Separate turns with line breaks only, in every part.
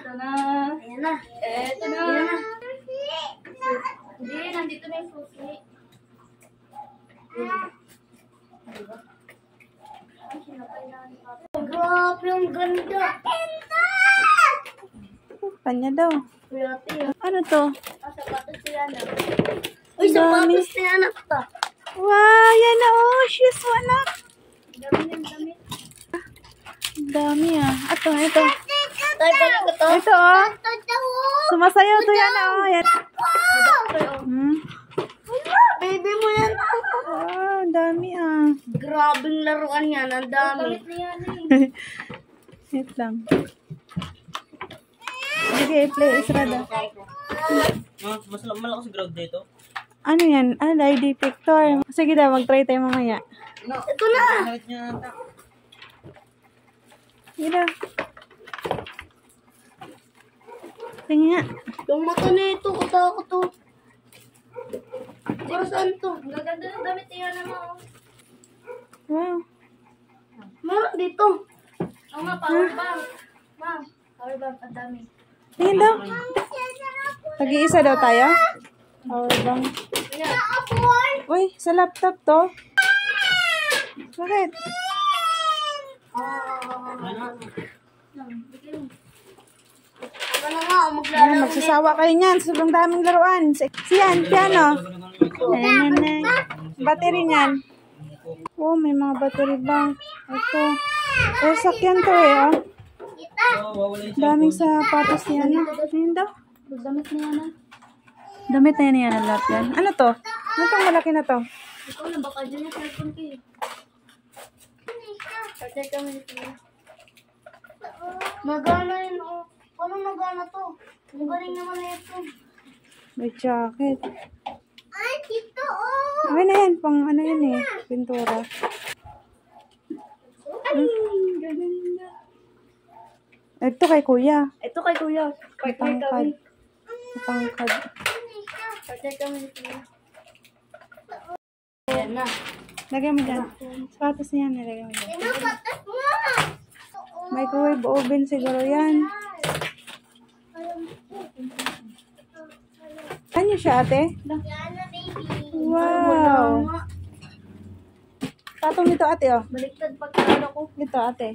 Ito na.
Ayan na.
Ito na.
Ayan na.
Hindi, nandito na yung susi.
Grabe, ang ganda.
Kanya daw.
Grabe.
Ano to?
Sapatos siya na.
Uy,
Dami.
sapatos na anak pa.
Wow, yan na oh. Shoes mo anak.
Dami ng damit.
Ang dami ah. Ito.
Tayo pa lang ito.
Ito oh. Sumasayaw to yan oh. Yan. Hmm.
Baby mo yan.
Wow, ang dami ah.
Grabing laruan yan. Ang dami.
Damit na yan eh.
Wait lang. Sige, play Israda.
Mas malakas si ground dito.
Ano yan? Ah, lie detector. Sige daw, mag-try tayo mamaya.
Ito na.
Sakit niya ata.
Sige daw. Tingin nga.
Yung mata na ito. Kuta ko to. Para saan to?
Ang gaganda ng damit niya naman.
Wow.
Meron dito.
Oo nga, power bank. Ma'am, power bank, ang dami.
Tingin daw. Tag-iisa daw tayo? Power bank. Uy, sa laptop to. Bakit?
Ako na nga.
Ayan, magsasawa kayo niyan. Sobrang daming laruan. Siyan, piano. Ayan na. Battery niyan. Oh, may mga battery bank. Ito. Oh, sakyan to eh. Oh. Daming sapatos niya. Ayun daw.
Damit niya na.
Damit na yan yan. Lahat yan. Ano to? Ano tong malaki na to?
Ikaw lang, baka dyan yung cellphone ko eh. Patay kami nito.
Nagana yun. Oh. Paano nagana to? Ang galing naman na ito.
May jacket.
Ay, dito oh.
Ay na yan. Pang ano yun eh. Pintura.
Ay, gaganda.
Ito kay kuya.
Ito kay kuya. Partner kami.
Matangkad.
Patay kami nito.
Ayan na.
Lagay mo dyan. Sapatos niya. Nilagay mo dyan.
Pinapatas mo.
Microwave oven siguro yan. Ano siya ate?
Yan na, baby.
Wow. Tatong nito ate oh.
Baliktad pagkakalo ko.
Ito ate.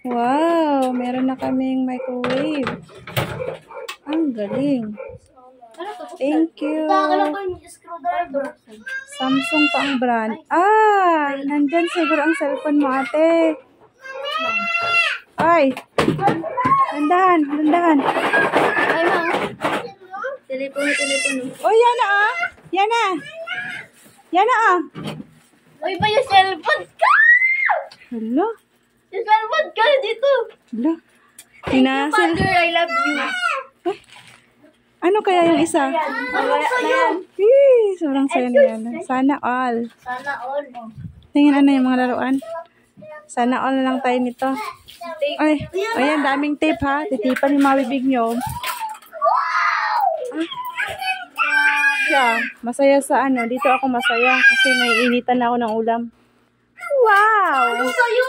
Wow. Meron na kaming microwave. Ang galing.
Ano to?
Thank you.
Akala ko yung screwdriver.
Samsung pa ang brand. Ah! Nandyan siguro ang cellphone mo ate. Ay! Dandahan.
Ay, ma'am. Telepono.
Oh, yan na ah. Yan na. Yan na ah.
Uy, ba yung cellphone ka?
Hala.
Yung cellphone ka dito.
Hala. Tinasil.
Mother, I love you.
Ano kaya yung isa? Sobrang saya na yan. Sana all.
Sana all.
Tingin ano yung mga laruan. Sana all na lang tayo nito. Ay, ayan, daming tape ha. Titipan yung mga bibig nyo. Siya, masaya sa ano. Dito ako masaya kasi may initan na ako ng ulam. Wow!
Ano sa'yo?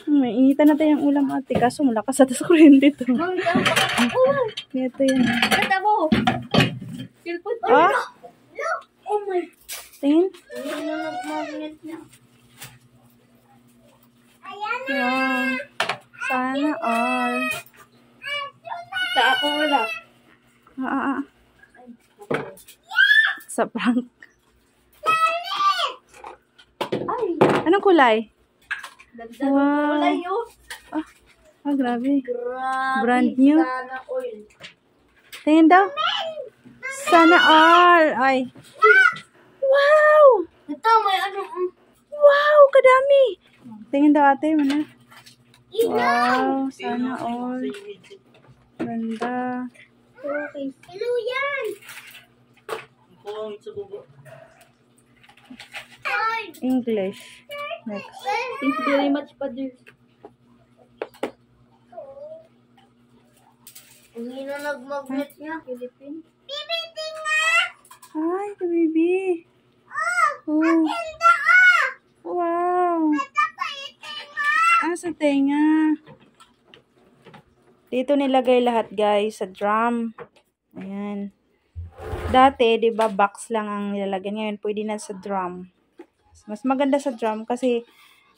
May initan na tayo ng ulam ate. Kaso malakas at sa kuryente to.
Ma'am, ikaw pa.
Ito yan.
Ganda mo. Cellphone.
Oh,
Oh my.
tingin.
Hindi na nag-magnet niya.
Wow. Sana all.
Sa ako wala.
Ah. Sa prank.
Ay,
Anong kulay?
ganda
Wow.
ng kulay yun.
Grabe.
Grabe.
Brand new.
Sana all.
Tingin daw. Sana all. Ay. Wow!
Ito, may ano.
Wow! Kadami! Tingin daw ate. Mana? Wow! Sana all. Ganda.
Okay.
Hello yan.
Kung sa bubo.
English. Next.
Thank you very much, Father.
Hindi na nag-magnet niya.
Philippines.
Hi, the baby. Oh. Wow. Sa tenga. Dito nilagay lahat guys sa drum. Ayan. Dati, 'di ba, box lang ang nilalagay. Ngayon, pwede na sa drum. Mas maganda sa drum kasi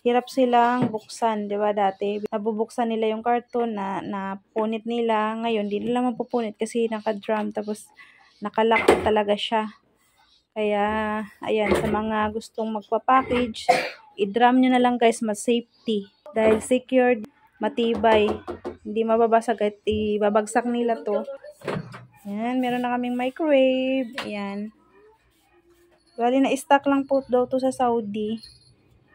hirap silang buksan, 'di ba? Dati, nabubuksan nila yung karton na punit nila. Ngayon, di nila mapupunit kasi naka-drum tapos nakalock talaga siya. Kaya, ayan, sa mga gustong magpa-package, i-drum nyo na lang guys, mas safety. Dahil secured, matibay. Hindi mababasag at ibabagsak nila to. Ayan, meron na kaming microwave. Ayan. Bali na stock lang po daw to sa Saudi.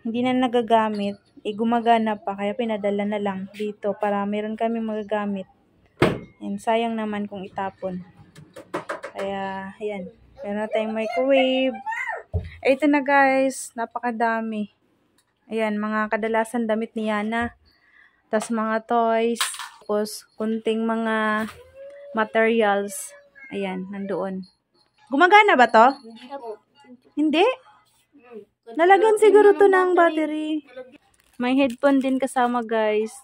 Hindi na nagagamit. Gumagana pa, kaya pinadala na lang dito para meron kami magagamit. Ayan, sayang naman kung itapon. Kaya, ayan. Meron na tayong microwave. Ito na guys, napakadami. Ayan, mga kadalasan damit ni Yana. Tapos mga toys. Tapos kunting mga materials. Ayan, nandoon. Gumagana ba to? Hindi? Nalagyan siguro to ng battery. May headphone din kasama guys.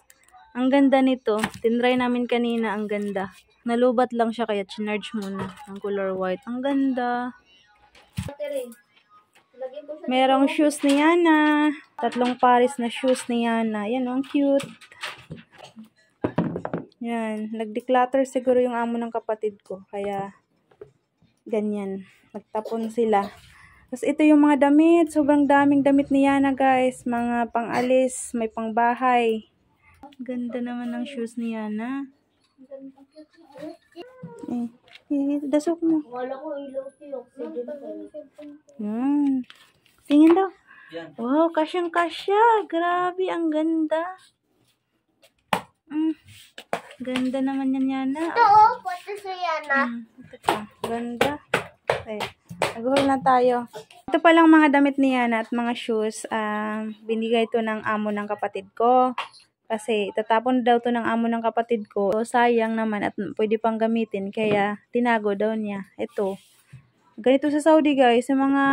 Ang ganda nito. Tinry namin kanina, ang ganda. Nalubat lang siya kaya chinarge muna. Ang color white. Ang ganda. Merong shoes ni Yana. 3 pares na shoes ni Yana. Yan, ang cute. Yan. Nag-declutter siguro yung amo ng kapatid ko. Kaya, ganyan. Nagtapon sila. Tapos ito yung mga damit. Sobrang daming damit ni Yana guys. Mga pang-alis. May pang-bahay. Ganda naman ng shoes ni Yana. Dasok mo.
Wala ko ilaw ko.
Yan. Tingin daw.
Yan.
Wow, kasyang-kasya. Grabe, ang ganda. Ganda naman yan, Yana.
Oo, pati sa Yana.
Ito pa. Ganda. Okay. Nag-haul na tayo. Ito pa lang mga damit ni Yana at mga shoes. Binigay ito ng amo ng kapatid ko. Kasi itatapon daw to ng amo ng kapatid ko. So, sayang naman at pwede pang gamitin. Kaya tinago daw niya. Ito. Ganito sa Saudi guys. Yung mga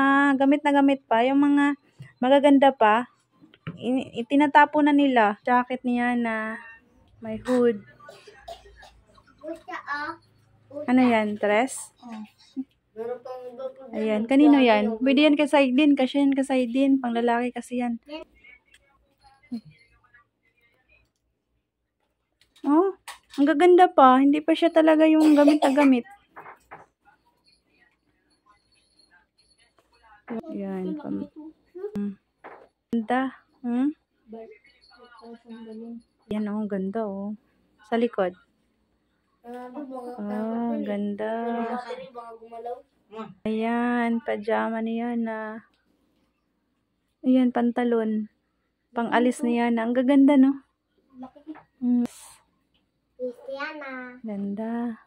gamit na gamit pa. Yung mga magaganda pa. Itinatapon na nila. Jacket niya na may hood. Ano yan? Dress? Ayan. Kanino yan? Pwede yan kay Saidin. Kasi yan kay Saidin. Pang lalaki kasi yan. Oh, ang gaganda pa. Hindi pa siya talaga yung gamit na gamit. Yan. Ganda. Yan oh, ganda oh. Sa likod. Oh, ganda. Ayan, pajama niya na. Ayan, pantalon. Pang-alis niya na. Ang gaganda no? Ganda.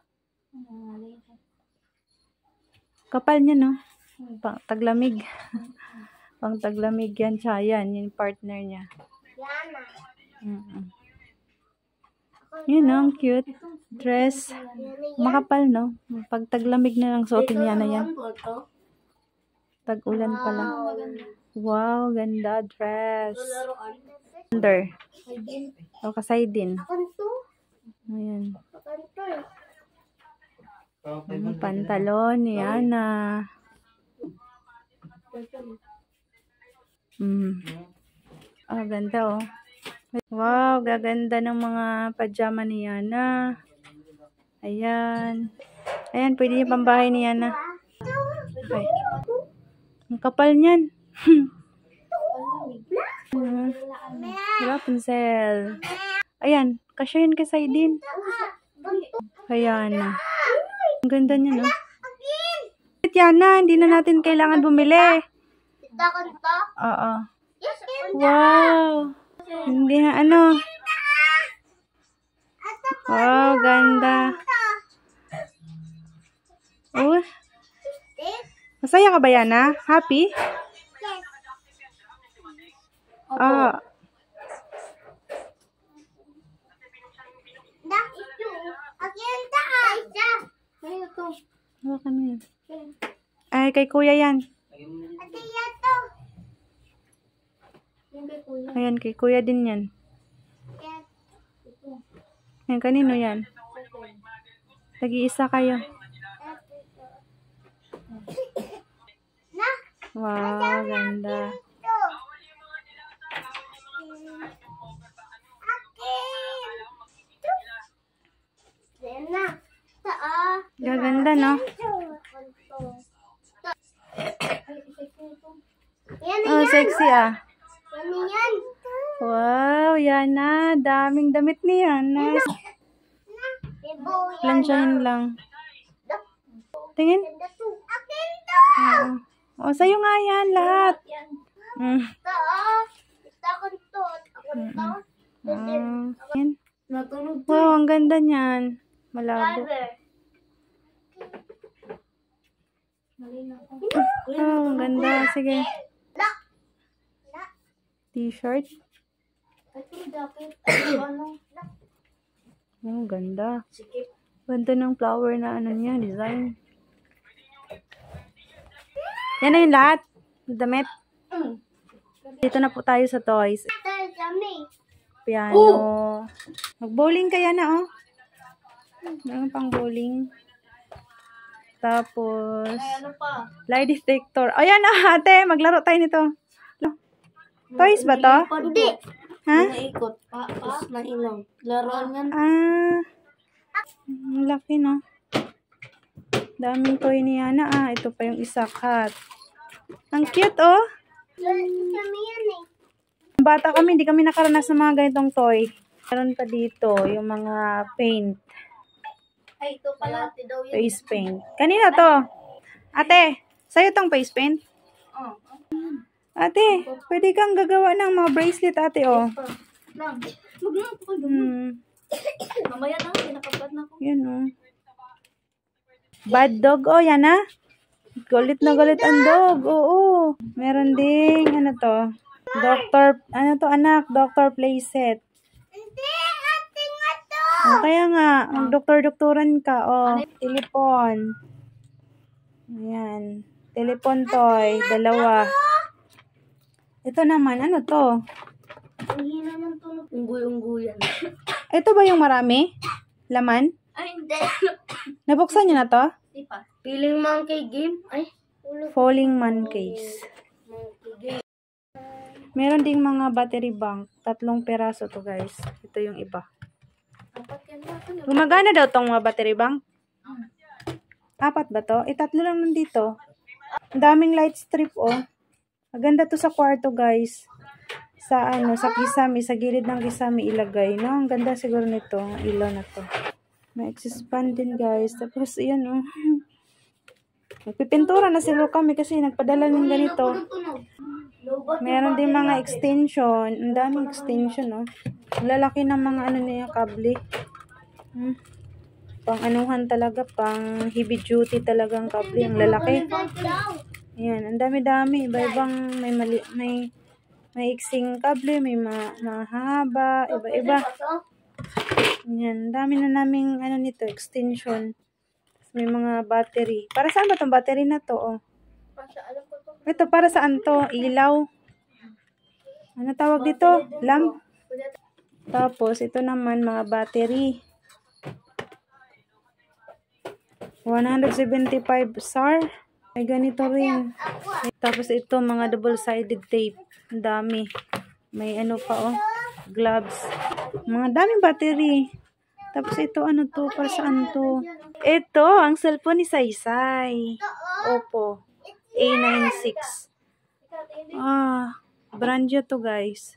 Kapal niya, no? Pang taglamig. Pang taglamig yan. Tsaka yan, yung partner niya. Yun, no? Ang cute. Dress. Makapal, no? Pag taglamig na lang suotin niya na yan. Tag-ulan pala. Wow, ganda. Dress. Under. O, kasay din. Ayan. Pantalon ni Ana. Oh, ganda oh. Wow, gaganda ng mga pajama ni Ana. Ayan. Ayan, pwede yung pambahay ni Ana. Okay. Ang kapal niyan. Rapunzel. Ayan, kasya yun kay Saidin. Kaya na. Ang ganda niya, no? Yana, hindi na natin kailangan bumili. Oo. Wow. Hindi na, ano. Wow, ganda. Oh. Masaya ka ba, Yana? Happy? Ah. Ay, kay kuya yan. Ayan, kay kuya din yan. Yan, kanino yan? Tag-iisa kayo. Wow, ganda. Gaganda, no? Oh, sexy ah. Wow, Yana. Daming damit ni Yana. Lansyahin lang. Tingin. Oh, sa'yo nga yan lahat. Yan. Wow, ang ganda niyan. Malabo. Oh, ang ganda. Sige. T-shirt. Oh, ganda. Ganda ng flower na ano niya, design. Yan na yung lahat. Damit. Dito na po tayo sa toys. Piano. Mag-bowling kaya na, oh. Meron pang bowling. Tapos, lie detector. O, yan, ate. Maglaro tayo nito. Toys ba to?
Hindi.
Ha?
Naikot. Paas na ilaw. Laruan yan.
Ang laki, no? Daming toy ni Yana, Ito pa yung isa, cat. Ang cute, oh.
Kami yan eh.
Bata kami, hindi kami nakaranas ng mga ganitong toy. Meron pa dito, yung mga paint.
Ay, ito pala. Daw yun.
Face paint. Kanina to? Ate, sa'yo tong face paint? Ate, pwede kang gagawa ng mga bracelet, ate, oh.
Mamaya na, pinakapad na ko.
Yan, oh. Bad dog, oh, yan, Galit na galit ang dog, oo. Meron ding, ano to? Anak? Doctor playset.
Hindi, ate nga to.
Oh, kaya nga, mag-doktor-doktoran ka, oh. Telepon. Ayan. Telepon toy, dalawa. Ito naman, ano to?
Ang hina ng tunog. Unggoy-unggoyan.
Ito ba yung marami? Laman?
Ay, hindi.
Nabuksan niyo na to?
Di pa. Piling monkey game. Ay.
Falling man case. Meron ding mga battery bank. 3 peraso to, guys. Ito yung iba. Gumagana daw tong mga battery bank? 4 ba to? 3 lang nandito. Ang daming light strip, oh. Maganda to sa kwarto, guys. Sa kisame, sa gilid ng kisame ilagay, no? Ang ganda siguro nito, ang ilaw na to. May exist-pan din, guys. Tapos, yan, oh. Nagpipintura na siguro kami kasi nagpadala ng ganito. Meron din mga extension. Ang daming extension, oh. Ang lalaki ng mga ano niya, kable. Pang anuhan talaga, pang heavy duty talagang kable. Ang lalaki. Ayan, ang dami-dami. Iba-ibang may iksing kable, may mahaba, iba-iba. Ayan, ang dami na naming nito, extension. May mga battery. Para saan ba itong battery na to? Oh? Ito, para saan to? Ilaw. Ano tawag dito? Lamp. Tapos, ito naman, mga battery. 175 SAR. Ay, ganito rin. Tapos, ito, mga double-sided tape. Ang dami. May ano pa, oh. Gloves. Mga daming battery. Tapos, ito, ano to? Para saan to? Ito, ang cellphone ni Saysay. Oppo. A96. Brand new to, guys.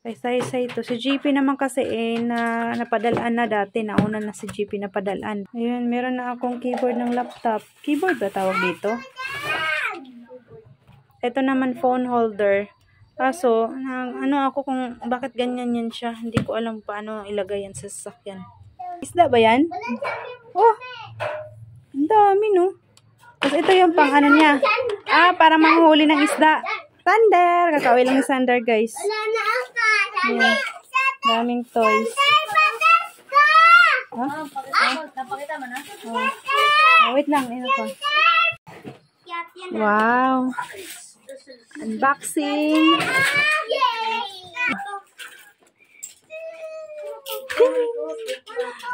Kay Saysay to. Si GP naman kasi napadalaan na dati. Nauna na si GP napadalaan. Ayun, meron na akong keyboard ng laptop. Keyboard ba tawag dito? Ito naman phone holder. Kaso, ano ako kung bakit ganyan yan siya. Hindi ko alam paano ilagay yan sa sasakyan. Isda ba yan? Oh! Ang dami, no? Tapos ito yung pang ano niya. Para manghuli ng isda. Thunder! Kakawin lang yung thunder, guys. Yeah. Daming toys.
Napakita mo na?
Wait lang. Ino ko. Wow! Unboxing!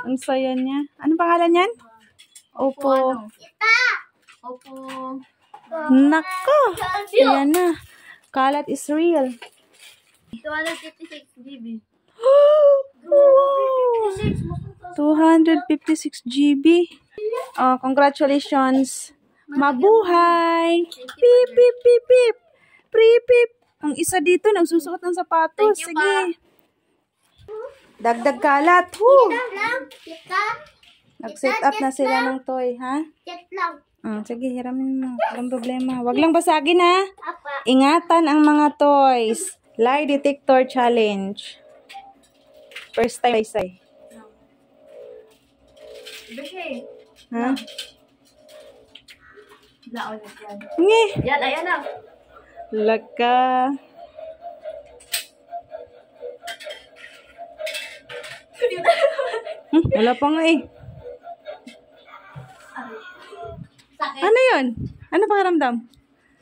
Ang saya niya. Ano pangalan niyan? Opo.
Opo.
Nako. Ayan na. Kalat is real.
256 GB.
Wow! 256 GB. Oh, congratulations. Mabuhay! Pip, pip, pip, pip. Pip, pip. Ang isa dito, nagsusuot ng sapatos.
Thank you,
Sige. Dagdag kalat. Woo! Nag-set up na sila ng toy, ha?
Chat lang.
Sige, hiramin mo. Walang problema. Wag lang basagin, ha?
Apa.
Ingatan ang mga toys. Lie detector challenge. First time, say.
Beshi.
Ha?
Laon na yan.
Nge.
Yan, ayan na.
Laka. Wala pa nga eh.
Sakit.
Ano yun? Ano pakiramdam?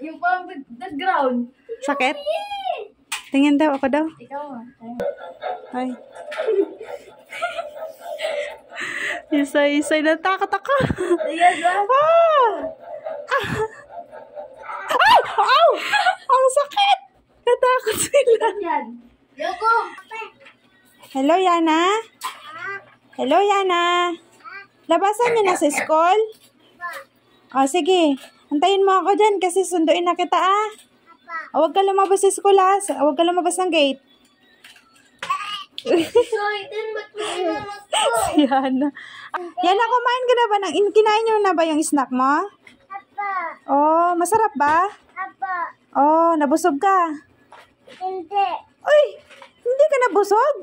Yung parang background.
Sakit? Tingin daw, ako daw.
Ikaw ah.
Ay. Isay-isay, natakot ako.
Ayan ah.
Ay! Ow! Ang sakit! Natakot sila.
Yan.
Yoko.
Hello, Yana? Hello, Yana? Labasan niyo na sa school? Sige. Antayin mo ako dyan kasi sunduin na kita, ah. Huwag ka lumabas sa school, ha? Huwag ka lumabas ng gate.
Sorry, din ba't mo inamas ko?
Si Yana. Yana, kumain ka na ba? Kinain niyo na ba yung snack mo?
Apa.
Oh, masarap ba?
Apa.
Oh, nabusog ka?
Hindi.
Uy, hindi ka nabusog?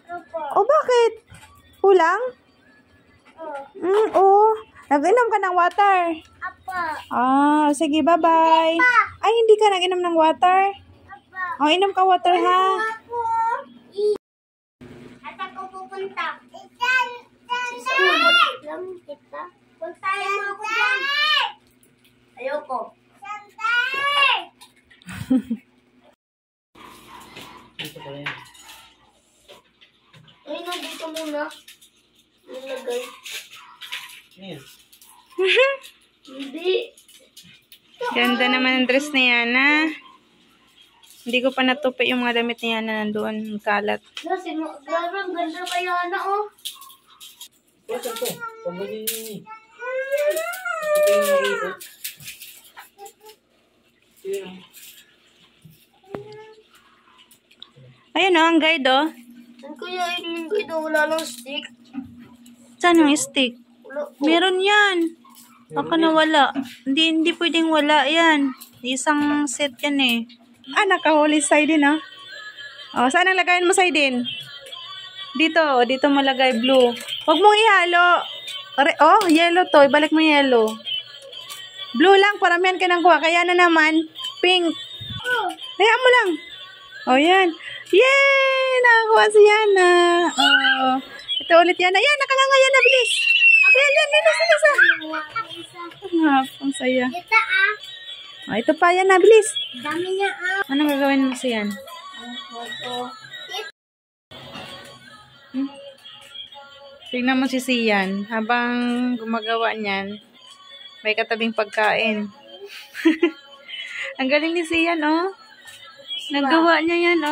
Apa.
O bakit? Kulang? Oo. Nag-inom ka ng water.
Apa.
Sige, bye-bye. Ay, hindi ka nag-inom ng water?
Apa.
Inom ka water, ha?
Ako. At ako pupunta. Alam kita. Puntahin mo ako dyan.
Ayoko.
Santay!
Dito pala yan.
Ay, nandito muna. Nilagay.
Ano yan?
Hindi.
Ganda naman ang dress ni Yana. Hindi ko pa natupi yung mga damit ni Yana nandoon. Ang kalat.
Grabe, ang ganda kaya na, oh.
What's up to? Pagbanin yun eh. Ito yung nakikot. Yun.
Ayun o, ang guide o.
Saan kaya yung ito? Wala lang stick.
Saan yung stick?
Wala po.
Meron yan. Baka nawala. Hindi pwedeng wala yan. Isang set yan eh. Nakahuli side din saan ang lagayin mo side din? Dito mo lagay blue. Huwag mong ihalo. Yellow to. Ibalik mo yellow. Blue lang, paramihan ka nang kuha. Kaya na naman, pink. Hayaan mo lang. Yan. Yay! Nakakuha si Yana. Ito ulit Yana. Yan, nakanganga Yana, bilis. Yan, bilis. Ang saya.
Ito,
Ito pa, Yana, bilis.
Dami niya,
Anong gagawin mo siyan? Tingnan mo si Sian. Habang gumagawa niyan, may katabing pagkain. Ang galing ni Sian, Nagawa niya yan,